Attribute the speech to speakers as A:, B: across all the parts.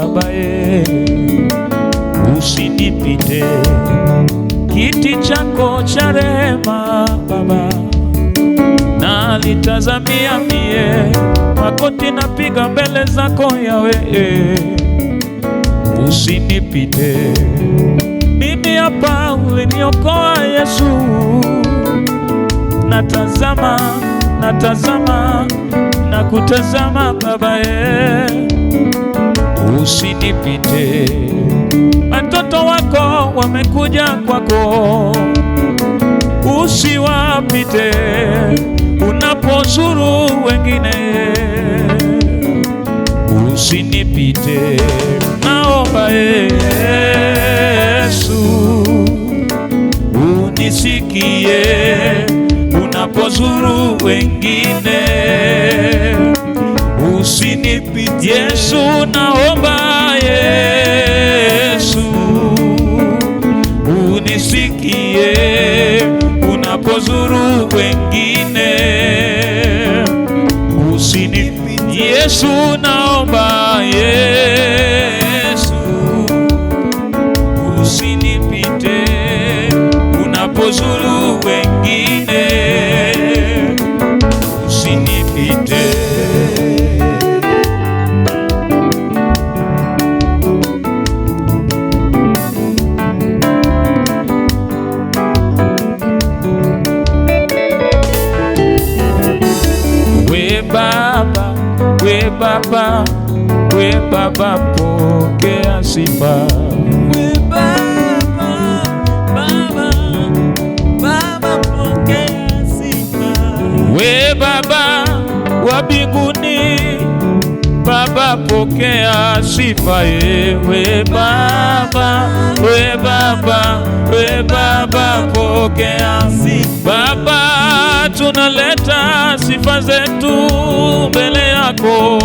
A: Babae, usinipite, kiti chako cha rehema Baba nalitazamia mie, makoti napiga mbele zako Yawe, usinipite. Mimi hapa uliniokoa Yesu, natazama na kutazama Baba, usinipite. Watoto wako wamekuja kwako, usiwapite unapozuru wengine, usinipite. Naomba Yesu unisikie unapozuru wengine, usinipite. Yesu naomba Yesu unisikie unapozuru wengine, usinipite. Yesu naomba Yesu usinipite unapozuru wengine, usinipite. We Baba pokea sifa.
B: We Baba pokea sifa.
A: We Baba wa mbinguni, Baba pokea sifa. We Baba pokea sifa. Baba tunaleta sifa zetu mbele yako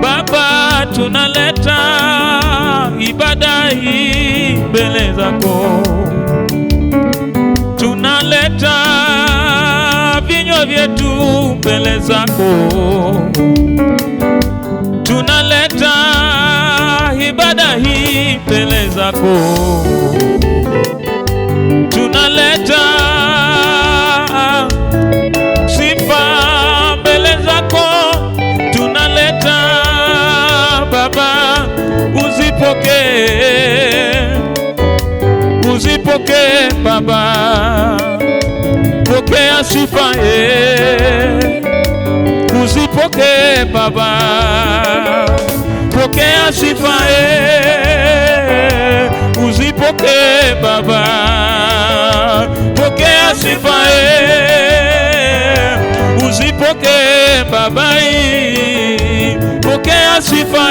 A: Baba, tunaleta ibada hii mbele zako, tunaleta vinywa vyetu mbele zako, tunaleta ibada hii mbele zako, tunaleta sifa mbele zako, tunaleta Baba, uzipokee Baba, pokea sifa uzipokee Baba, pokea sifa uzipokee Baba, pokea sifa uzipokee Baba, pokea sifa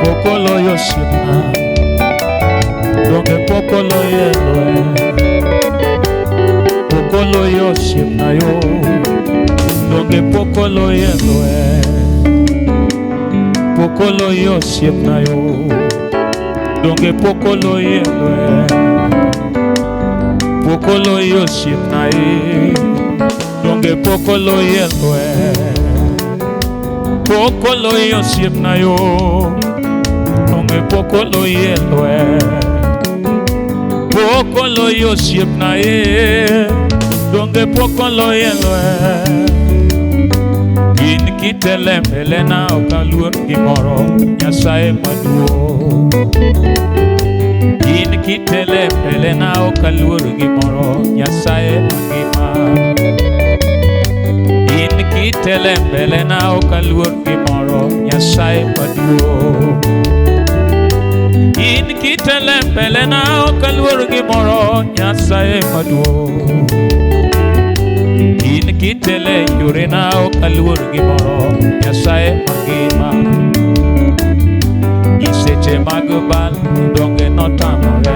A: pokolo yosima donge pokolo yelo pokolo yosima yo donge pokolo yelo pokolo yosima yo donge pokolo yelo pokolo yosima donge pokolo yelo pokolo yosima yo donge pokolo yelo pokolo yosima donge pokolo yelo in kitele na okaluor gimoro Nyasaye maduong in kitele na okaluor gimoro Nyasaye mangima in kitele na okaluor gimoro Nyasaye maduong in kitele na okaluor gimoro Nyasaye maduong in kitele yore na okaluor gimoro Nyasaye mangima iseche mag bal donge notamore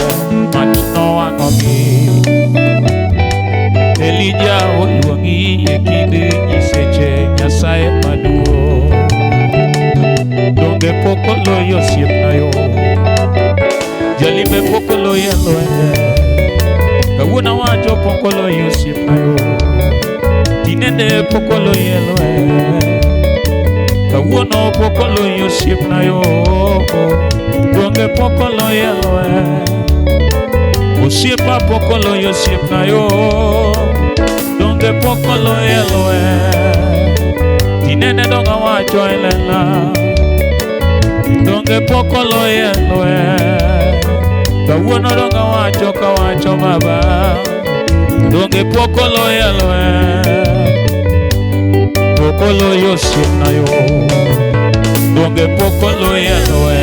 A: mach nowang'ogi Elija oluongi e kinde iseche Nyasaye maduong donge pokolo yosiepna yo Jalimbe pokolo yelo pokolo yosip na yo tinende pokolo yelwe kawuono pokolo yosip na yo donge pokolo yelwe osiepa pokolo yosip na yo donge pokolo yelwe tinende donga wacho elela donge pokolo yelwe kawuono donga wacho kawacho baba donge pokolo yelwe pokolo yosip na yo donge pokolo yelwe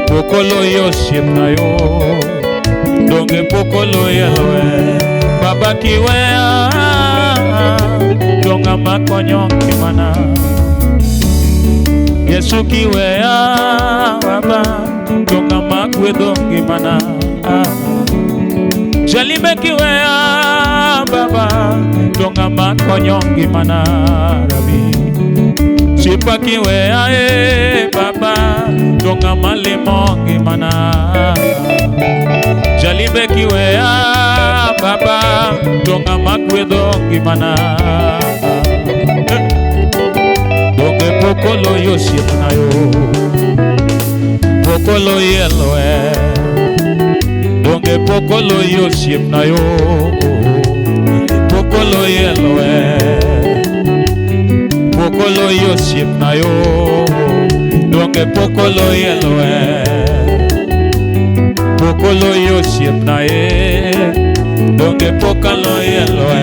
A: pokolo yosip na yo donge pokolo yelwe baba kiwea donga makonyo kimana Yesu kiwea baba donga makwedo kimana Jalime kiwea baba donga makonyo kimana rabi Sipa kiwea baba donga malimo kimana Jalime kiwea baba donga makwedo kimana donge pokolo yosip na yo pokolo yelwe donge pokolo yosip na yo pokolo yelwe pokolo yosip na yo donge pokolo yelwe pokolo yosip na ye donge pokolo yelwe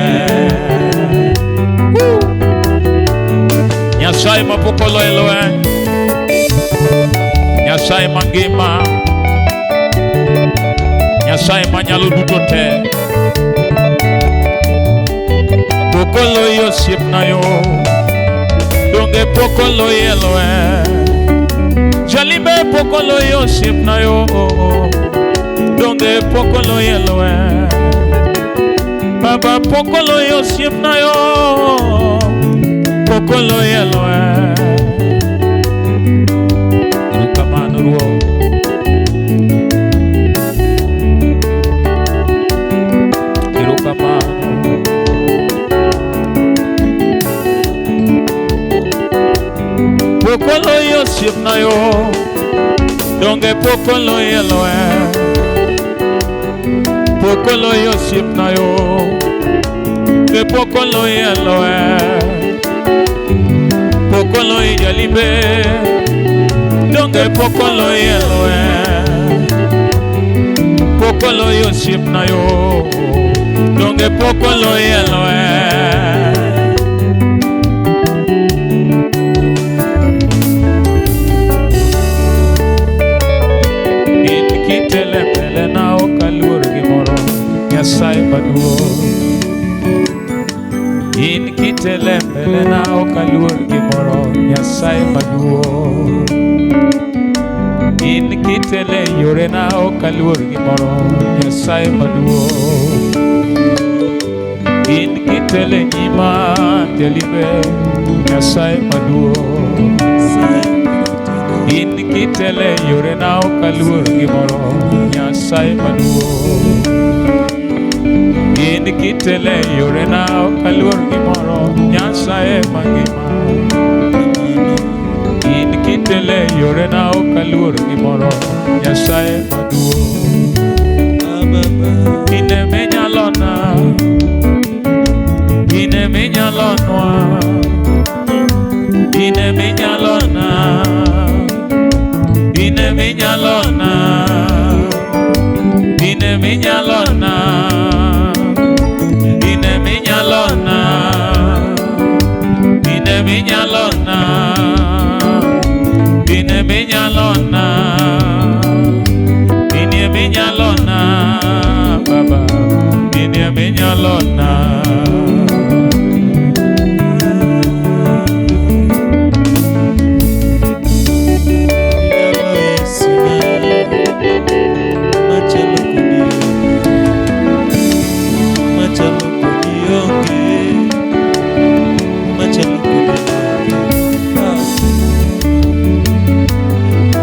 A: Nyasai mapokolo yelwe Nyasai mangima Nyasai manyalo duto te pokolo yosip na yo donge pokolo yelwe Jalime pokolo yosip na yo donge pokolo yelwe baba pokolo yosip na yo pokolo yelwe Irukamano ruo Irukamano pokolo yosip na yo donge pokolo yelwe pokolo yosip na yo donge pokolo yelwe pokolo ijalibe donge pokolo yelwe pokolo yosip na yo donge pokolo yelwe inkitele pele na okaluor gimoro Nyasaye maduong inkitele pele na okaluor gimoro Nyasaye maduong inkitele yore na okaluor gimoro Nyasaye maduong inkitele nyima telibe Nyasaye maduong inkitele yore na okaluor gimoro Nyasaye maduong inkitele yore na okaluor gimoro Nyasaye mangima inkitele yore na okaluor gimoro Nyasaye maduong ine menyalona ine menyalonwa ine menyalona ine menyalona ine menyalona ine menyalona ine menyalona ine menyalona ine menyalona baba ine menyalona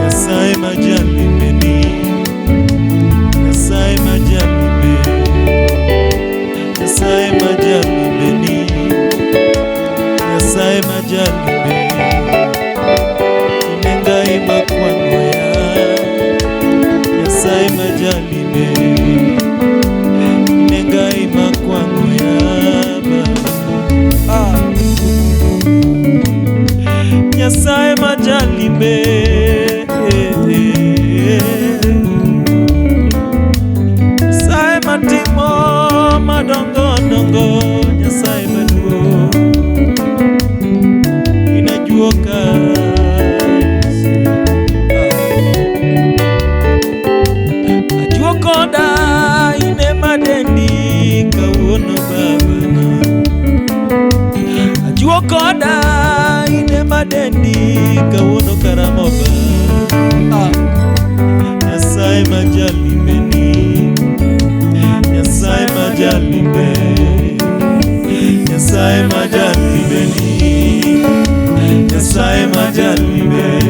B: Nyasaye majali karamoba. Nyasaye majali beni, Nyasaye majali beni, Nyasaye majali beni, Nyasaye majali beni,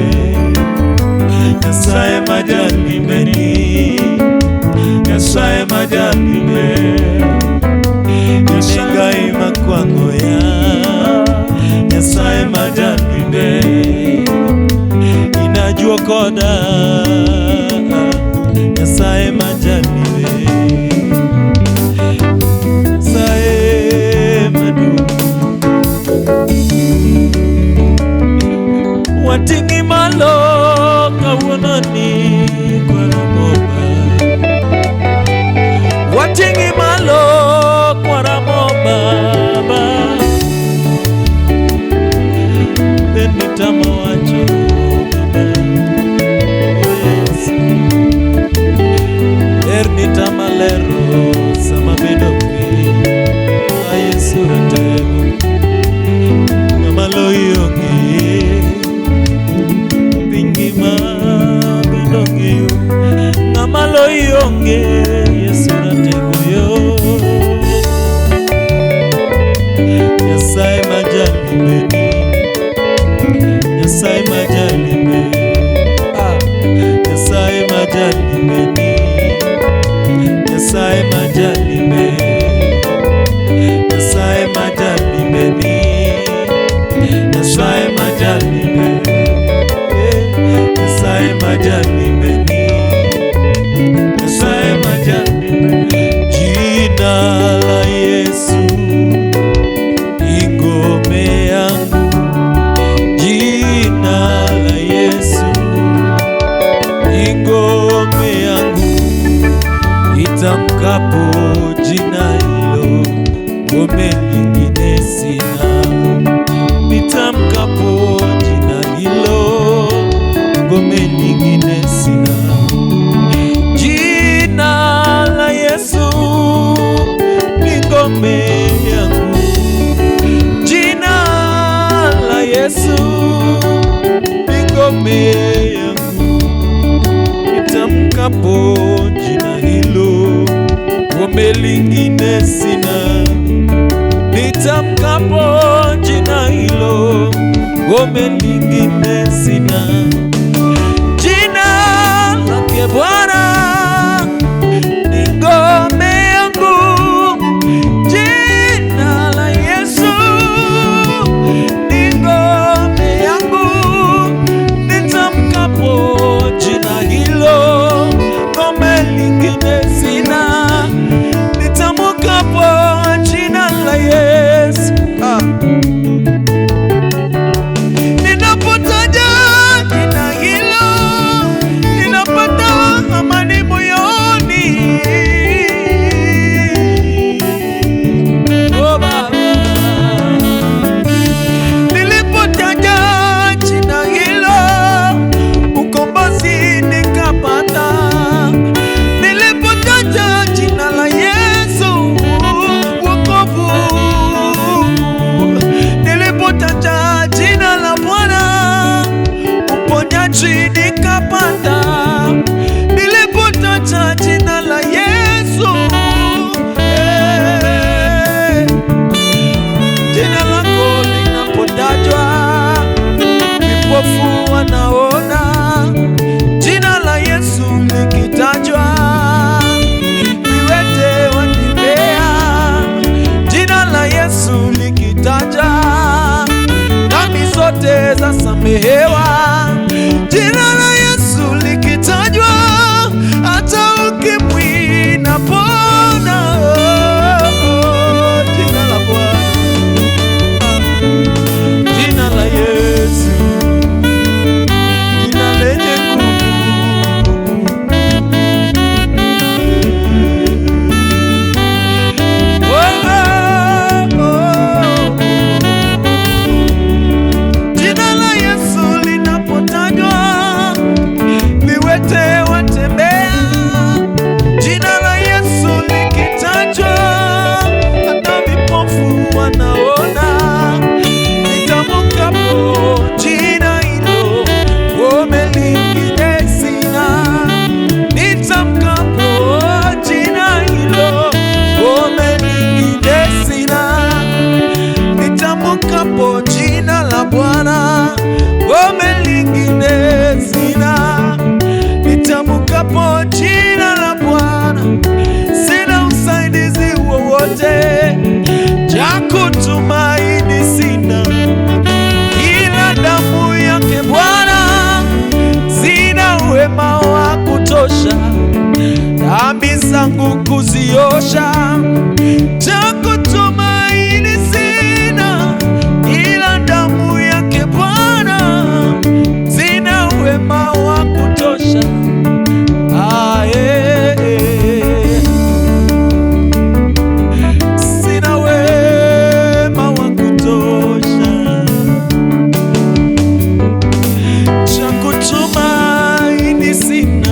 B: Nyasaye majali beni, Nyasaye majali beni. Nyasaye makwango ya Nyasaye majali beni, inajua koda Nyasaye majali beni, Nyasaye madu watingi malo kawunani kwa Ramoba, watingi malo kwa Ramoba benitama wacho ernitama lero sama bedopi Yesu ratego ngamalo yongi bingima bedongi ngamalo yongi Yesu ratego yo. Nyasaye majali beni, Nyasaye majali beni, Nyasaye majali beni, Nyasaye majali beni, Nyasaye majali beni, Nyasaye majali beni, Nyasaye majali beni, Nyasaye majali beni. Jina la Yesu ngome yangu, jina la Yesu ngome yangu, itamkapo jina hilo ngome lingine sina, itamkapo jina hilo ngome lingine sina. Jina la Yesu ni ngome yangu, Yesu ni ngome yangu, nitamkapo jina hilo ngome lingine sina, nitamkapo jina hilo ngome lingine sina. Jina lake Bwana ni ngome yangu, jina la Yesu jina hilo ngome lingine sina, nitamkapo jina la Yesu. Ninapotaja jina hilo ninapata amani moyoni. Oh Baba, nilipotaja jina hilo ukombozi nikapata, nilipotaja jina la Yesu wokovu, nilipotaja jina la Bwana uponyaji nikapata, nilipotaja jina la Yesu jina lako linapotajwa vipofu wanaona, jina la Yesu likitajwa viwete watembea, jina la Yesu likitajwa dhambi zote zasamehewa, jina la Yesu likitajwa hata ukimwi napona. Jina la Bwana, jina la Yesu jina la Yesu zangu kuziosha, cha kutumaini sina ila damu yake Bwana, sina wema wa kutosha. Sina wema wa kutosha, cha kutumaini sina.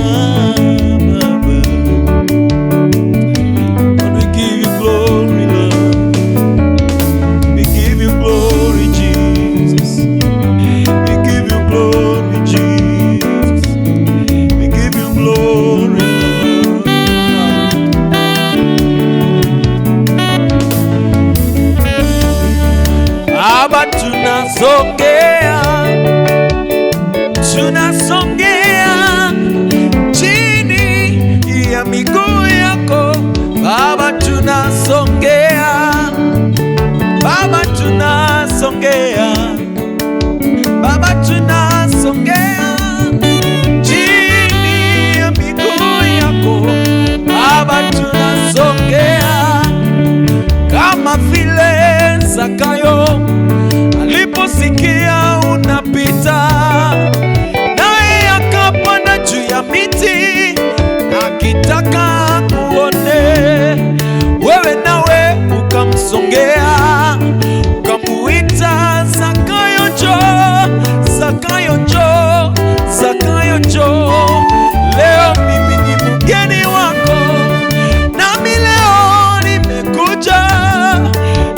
B: Tunasongea chini ya miguu yako Baba, tunasongea Baba, tunasongea Baba, tunasongea chini ya miguu yako Baba, tunasongea kama vile Zakayo aliposikia unapita, naye akapanda juu ya miti akitaka kuone wewe, nawe ukamsongea ukamuita, Zakayo njoo, Zakayo njoo, Zakayo njoo. Leo mimi ni mgeni wako, nami leo nimekuja,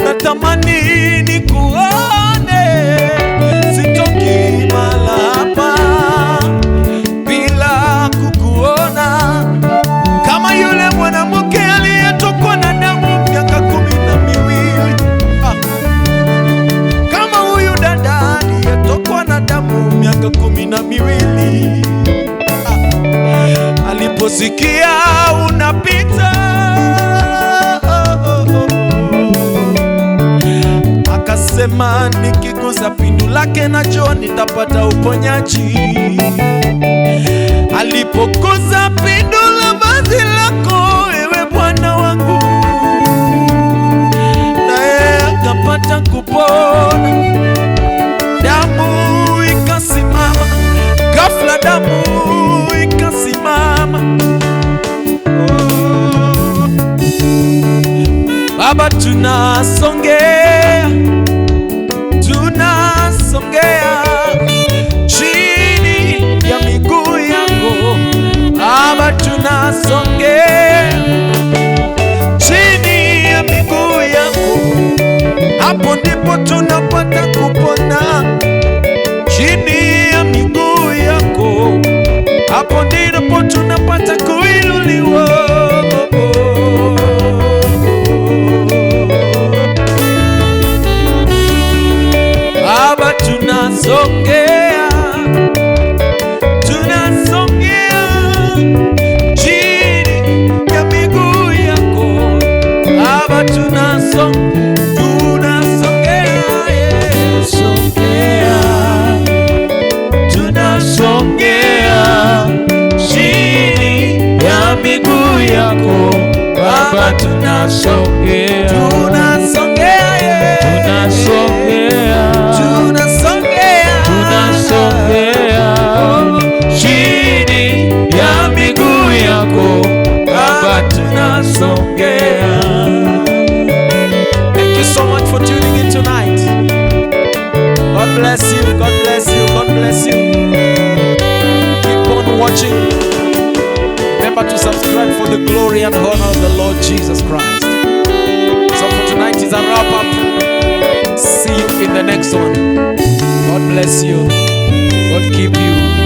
B: natamani nikuone, sitoki mahali hapa bila kukuona, kama yule mwanamke aliyetokwa na damu miaka 12, kama huyu dada aliyetokwa na damu miaka 12, aliposikia unapita akasema, nikiguza pindu lake najua nitapata uponyaji. Alipoguza pindu la vazi lako, ewe Bwana wangu, naye akapata kupona. Damu ikasimama ghafla, damu ikasimama. Baba, tunasongea, tunasongea chini ya miguu yako Baba, tunasongea chini ya miguu yako, hapo ndipo tunapata kupona. Chini ya miguu yako, hapo ndipo tunapata kuinuliwa. Baba, tunasongea, tunasongea chini ya miguu yako Baba, tunasongea, songea, tunasongea chini ya miguu yako Baba, tunasongea, tunasongea, tunasongea, tunasongea chini ya miguu yako Baba, tunasongea. Thank you so much for tuning in tonight. God bless you, God bless you, God bless you. Keep on watching. Remember to subscribe for the glory and honor of the Lord Jesus Christ. So for tonight is a wrap up. See you in the next one. God bless you. God keep you.